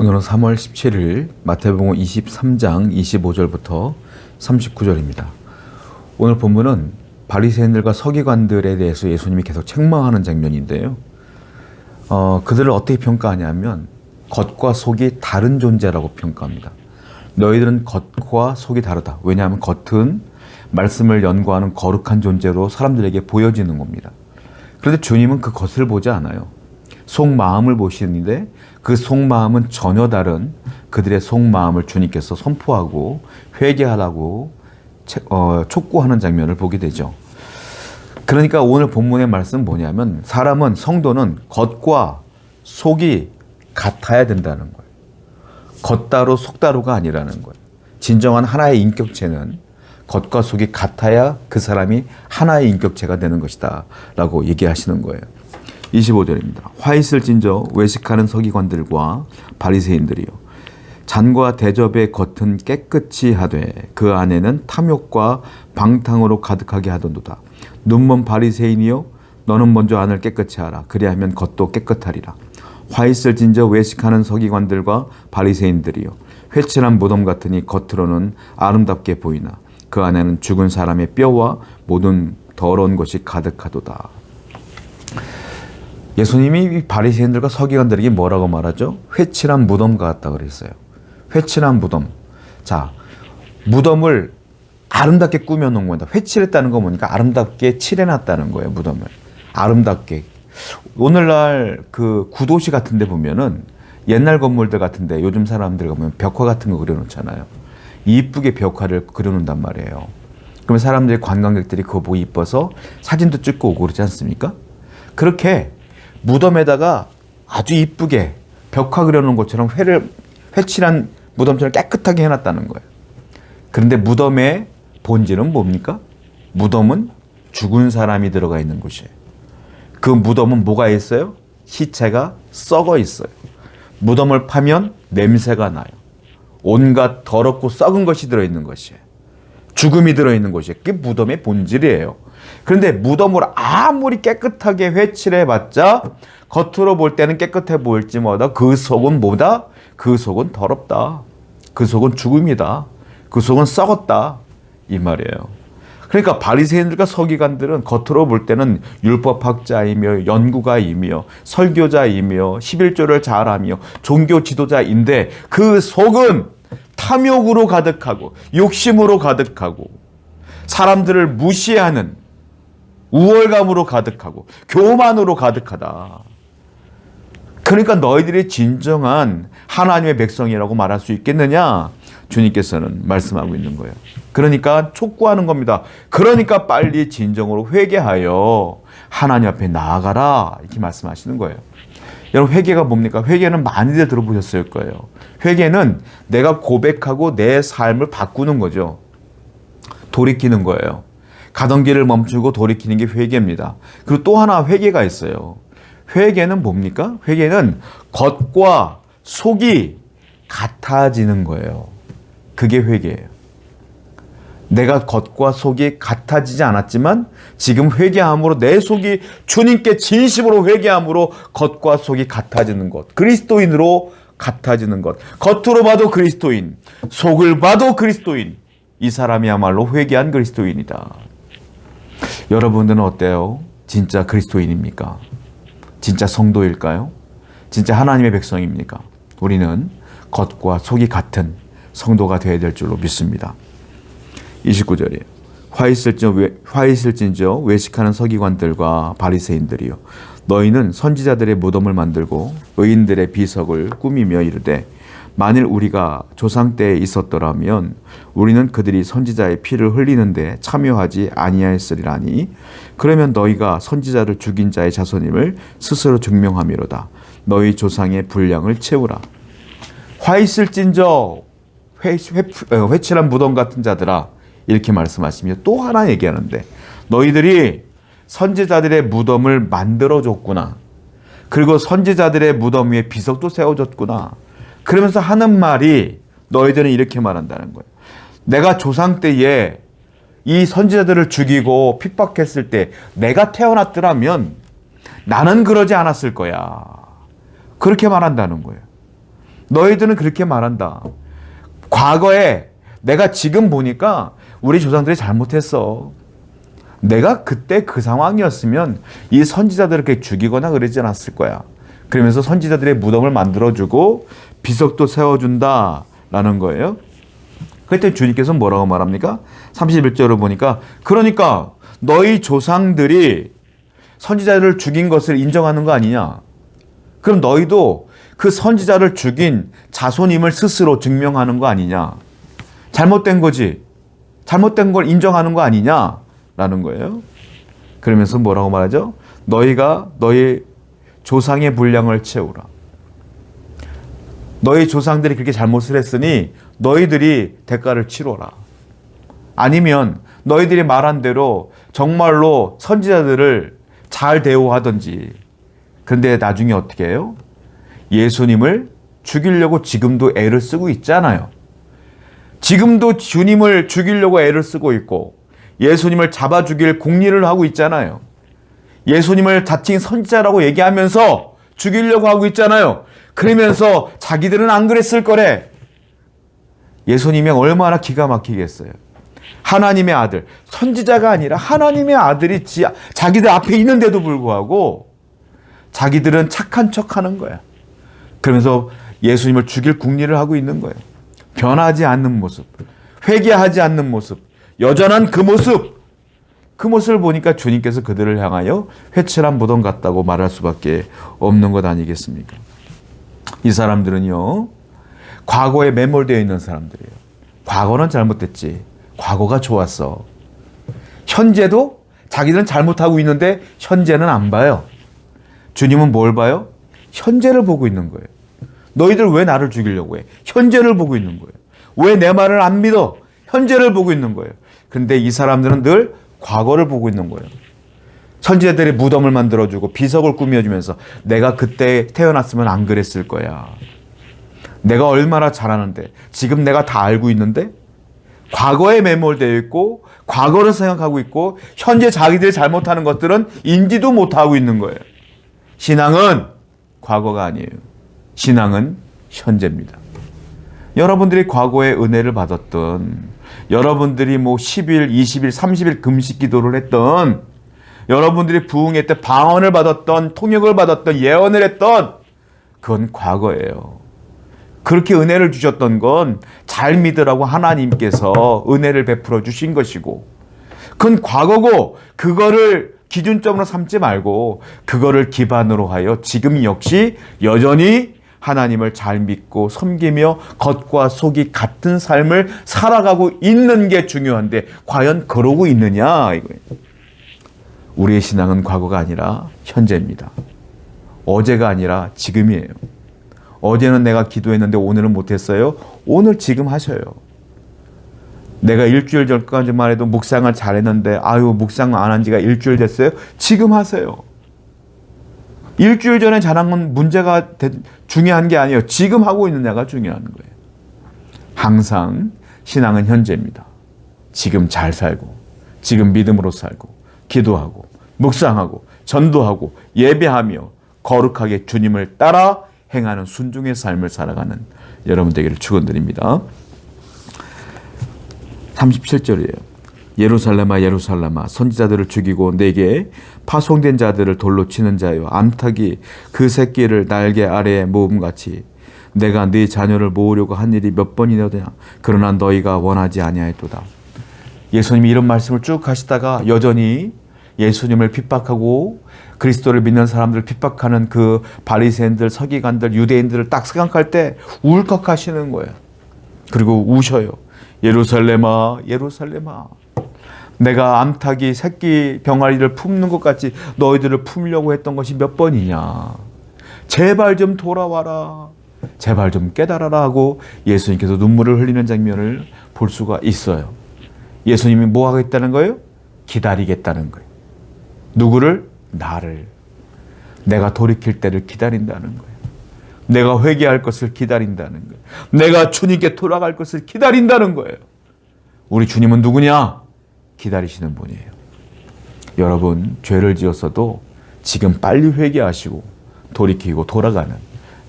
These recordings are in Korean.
오늘은 3월 17일 마태복음 23장 25절부터 39절입니다. 오늘 본문은 바리새인들과 서기관들에 대해서 예수님이 계속 책망하는 장면인데요. 그들을 어떻게 평가하냐면 겉과 속이 다른 존재라고 평가합니다. 너희들은 겉과 속이 다르다. 왜냐하면 겉은 말씀을 연구하는 거룩한 존재로 사람들에게 보여지는 겁니다. 그런데 주님은 그 겉을 보지 않아요. 속마음을 보시는데 그 속마음은 전혀 다른 그들의 속마음을 주님께서 선포하고 회개하라고 촉구하는 장면을 보게 되죠. 그러니까 오늘 본문의 말씀은 뭐냐면 사람은, 성도는 겉과 속이 같아야 된다는 거예요. 겉다로 속다로가 아니라는 거예요. 진정한 하나의 인격체는 겉과 속이 같아야 그 사람이 하나의 인격체가 되는 것이다 라고 얘기하시는 거예요. 25절입니다. 화 있을진저 외식하는 서기관들과 바리새인들이요, 잔과 대접의 겉은 깨끗이 하되 그 안에는 탐욕과 방탕으로 가득하게 하던도다. 눈먼 바리새인이요, 너는 먼저 안을 깨끗이 하라. 그리하면 겉도 깨끗하리라. 화 있을진저 외식하는 서기관들과 바리새인들이요, 회칠한 무덤 같으니 겉으로는 아름답게 보이나 그 안에는 죽은 사람의 뼈와 모든 더러운 것이 가득하도다. 예수님이 바리새인들과 서기관들에게 뭐라고 말하죠? 회칠한 무덤 같다 그랬어요. 회칠한 무덤. 자, 무덤을 아름답게 꾸며놓은 겁니다. 회칠했다는 거 보니까 아름답게 칠해놨다는 거예요. 무덤을 아름답게. 오늘날 그 구도시 같은 데 보면은 옛날 건물들 같은데 요즘 사람들 보면 벽화 같은 거 그려놓잖아요. 이쁘게 벽화를 그려놓는단 말이에요. 그러면 사람들이, 관광객들이 그거 보고 이뻐서 사진도 찍고 오고 그러지 않습니까? 그렇게 무덤에다가 아주 이쁘게 벽화 그려놓은 것처럼 회칠한 무덤처럼 깨끗하게 해놨다는 거예요. 그런데 무덤의 본질은 뭡니까? 무덤은 죽은 사람이 들어가 있는 곳이에요. 그 무덤은 뭐가 있어요? 시체가 썩어 있어요. 무덤을 파면 냄새가 나요. 온갖 더럽고 썩은 것이 들어있는 것이에요. 죽음이 들어있는 것이에요. 그게 무덤의 본질이에요. 그런데 무덤을 아무리 깨끗하게 회칠해봤자 겉으로 볼 때는 깨끗해 보일지 뭐다, 그 속은 뭐다? 그 속은 더럽다. 그 속은 죽음이다. 그 속은 썩었다. 이 말이에요. 그러니까 바리새인들과 서기관들은 겉으로 볼 때는 율법학자이며 연구가이며 설교자이며 11조를 잘하며 종교 지도자인데 그 속은 탐욕으로 가득하고 욕심으로 가득하고 사람들을 무시하는 우월감으로 가득하고 교만으로 가득하다. 그러니까 너희들이 진정한 하나님의 백성이라고 말할 수 있겠느냐? 주님께서는 말씀하고 있는 거예요. 그러니까 촉구하는 겁니다. 그러니까 빨리 진정으로 회개하여 하나님 앞에 나아가라, 이렇게 말씀하시는 거예요. 여러분, 회개가 뭡니까? 회개는 많이들 들어보셨을 거예요. 회개는 내가 고백하고 내 삶을 바꾸는 거죠. 돌이키는 거예요. 가던 길을 멈추고 돌이키는 게 회개입니다. 그리고 또 하나 회개가 있어요. 회개는 뭡니까? 회개는 겉과 속이 같아지는 거예요. 그게 회개예요. 내가 겉과 속이 같아지지 않았지만 지금 회개함으로 내 속이 주님께 진심으로 회개함으로 겉과 속이 같아지는 것. 그리스도인으로 같아지는 것. 겉으로 봐도 그리스도인, 속을 봐도 그리스도인. 이 사람이야말로 회개한 그리스도인이다. 여러분들은 어때요? 진짜 그리스도인입니까? 진짜 성도일까요? 진짜 하나님의 백성입니까? 우리는 겉과 속이 같은 성도가 되어야 될 줄로 믿습니다. 29절이에요. 화 있을진저 외식하는 서기관들과 바리새인들이요, 너희는 선지자들의 무덤을 만들고 의인들의 비석을 꾸미며 이르되 만일 우리가 조상 때에 있었더라면 우리는 그들이 선지자의 피를 흘리는데 참여하지 아니하였으리라니. 그러면 너희가 선지자를 죽인 자의 자손임을 스스로 증명함이로다. 너희 조상의 분량을 채우라. 화 있을진저 회칠한 무덤 같은 자들아, 이렇게 말씀하시며 또 하나 얘기하는데, 너희들이 선지자들의 무덤을 만들어줬구나. 그리고 선지자들의 무덤 위에 비석도 세워줬구나. 그러면서 하는 말이, 너희들은 이렇게 말한다는 거예요. 내가 조상 때에 이 선지자들을 죽이고 핍박했을 때 내가 태어났더라면 나는 그러지 않았을 거야. 그렇게 말한다는 거예요. 너희들은 그렇게 말한다. 과거에 내가 지금 보니까 우리 조상들이 잘못했어. 내가 그때 그 상황이었으면 이 선지자들을 그렇게 죽이거나 그러지 않았을 거야. 그러면서 선지자들의 무덤을 만들어주고 비석도 세워준다라는 거예요. 그때 주님께서 뭐라고 말합니까? 31절을 보니까 그러니까 너희 조상들이 선지자를 죽인 것을 인정하는 거 아니냐? 그럼 너희도 그 선지자를 죽인 자손임을 스스로 증명하는 거 아니냐? 잘못된 거지. 잘못된 걸 인정하는 거 아니냐라는 거예요. 그러면서 뭐라고 말하죠? 너희가 너희 조상의 분량을 채우라. 너희 조상들이 그렇게 잘못을 했으니 너희들이 대가를 치러라. 아니면 너희들이 말한 대로 정말로 선지자들을 잘 대우하든지. 근데 나중에 어떻게 해요? 예수님을 죽이려고 지금도 애를 쓰고 있잖아요. 지금도 주님을 죽이려고 애를 쓰고 있고 예수님을 잡아 죽일 공리를 하고 있잖아요. 예수님을 자칭 선지자라고 얘기하면서 죽이려고 하고 있잖아요. 그러면서 자기들은 안 그랬을 거래. 예수님이 얼마나 기가 막히겠어요. 하나님의 아들, 선지자가 아니라 하나님의 아들이 자기들 앞에 있는데도 불구하고 자기들은 착한 척하는 거야. 그러면서 예수님을 죽일 궁리를 하고 있는 거예요. 변하지 않는 모습, 회개하지 않는 모습, 여전한 그 모습, 그 모습을 보니까 주님께서 그들을 향하여 회칠한 무덤 같다고 말할 수밖에 없는 것 아니겠습니까? 이 사람들은요, 과거에 매몰되어 있는 사람들이에요. 과거는 잘못됐지. 과거가 좋았어. 현재도 자기들은 잘못하고 있는데 현재는 안 봐요. 주님은 뭘 봐요? 현재를 보고 있는 거예요. 너희들 왜 나를 죽이려고 해? 현재를 보고 있는 거예요. 왜 내 말을 안 믿어? 현재를 보고 있는 거예요. 그런데 이 사람들은 늘 과거를 보고 있는 거예요. 선지자들이 무덤을 만들어주고 비석을 꾸며주면서 내가 그때 태어났으면 안 그랬을 거야. 내가 얼마나 잘하는데 지금 내가 다 알고 있는데 과거에 매몰되어 있고 과거를 생각하고 있고 현재 자기들이 잘못하는 것들은 인지도 못하고 있는 거예요. 신앙은 과거가 아니에요. 신앙은 현재입니다. 여러분들이 과거에 은혜를 받았던, 여러분들이 10일, 20일, 30일 금식 기도를 했던, 여러분들이 부흥회 때 방언을 받았던, 통역을 받았던, 예언을 했던, 그건 과거예요. 그렇게 은혜를 주셨던 건 잘 믿으라고 하나님께서 은혜를 베풀어 주신 것이고, 그건 과거고 그거를 기준점으로 삼지 말고 그거를 기반으로 하여 지금 역시 여전히 하나님을 잘 믿고 섬기며 겉과 속이 같은 삶을 살아가고 있는 게 중요한데 과연 그러고 있느냐 이거예요. 우리의 신앙은 과거가 아니라 현재입니다. 어제가 아니라 지금이에요. 어제는 내가 기도했는데 오늘은 못했어요. 오늘 지금 하셔요. 내가 일주일 전까지만 해도 묵상을 잘했는데 묵상 안 한 지가 일주일 됐어요. 지금 하세요. 일주일 전에 잘한 건 문제가 중요한 게 아니에요. 지금 하고 있느냐가 중요한 거예요. 항상 신앙은 현재입니다. 지금 잘 살고 지금 믿음으로 살고 기도하고 묵상하고 전도하고 예배하며 거룩하게 주님을 따라 행하는 순종의 삶을 살아가는 여러분 되기를 축원드립니다. 37절이에요. 예루살렘아 예루살렘아 선지자들을 죽이고 내게 파송된 자들을 돌로 치는 자여 암탉이 그 새끼를 날개 아래에 모음같이 내가 네 자녀를 모으려고 한 일이 몇 번이냐 그러나 너희가 원하지 아니하였도다. 예수님이 이런 말씀을 쭉 하시다가 여전히 예수님을 핍박하고 그리스도를 믿는 사람들을 핍박하는 그 바리새인들, 서기관들, 유대인들을 딱 생각할 때 울컥하시는 거예요. 그리고 우셔요. 예루살렘아 예루살렘아 내가 암탉이 새끼 병아리를 품는 것 같이 너희들을 품으려고 했던 것이 몇 번이냐. 제발 좀 돌아와라. 제발 좀 깨달아라 하고 예수님께서 눈물을 흘리는 장면을 볼 수가 있어요. 예수님이 뭐 하겠다는 거예요? 기다리겠다는 거예요. 누구를? 나를. 내가 돌이킬 때를 기다린다는 거예요. 내가 회개할 것을 기다린다는 거예요. 내가 주님께 돌아갈 것을 기다린다는 거예요. 우리 주님은 누구냐? 기다리시는 분이에요. 여러분 죄를 지었어도 지금 빨리 회개하시고 돌이키고 돌아가는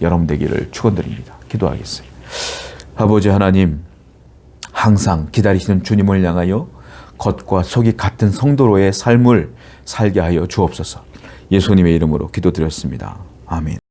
여러분 되기를 축원드립니다. 기도하겠어요. 아버지 하나님, 항상 기다리시는 주님을 향하여 겉과 속이 같은 성도로의 삶을 살게 하여 주옵소서. 예수님의 이름으로 기도드렸습니다. 아멘.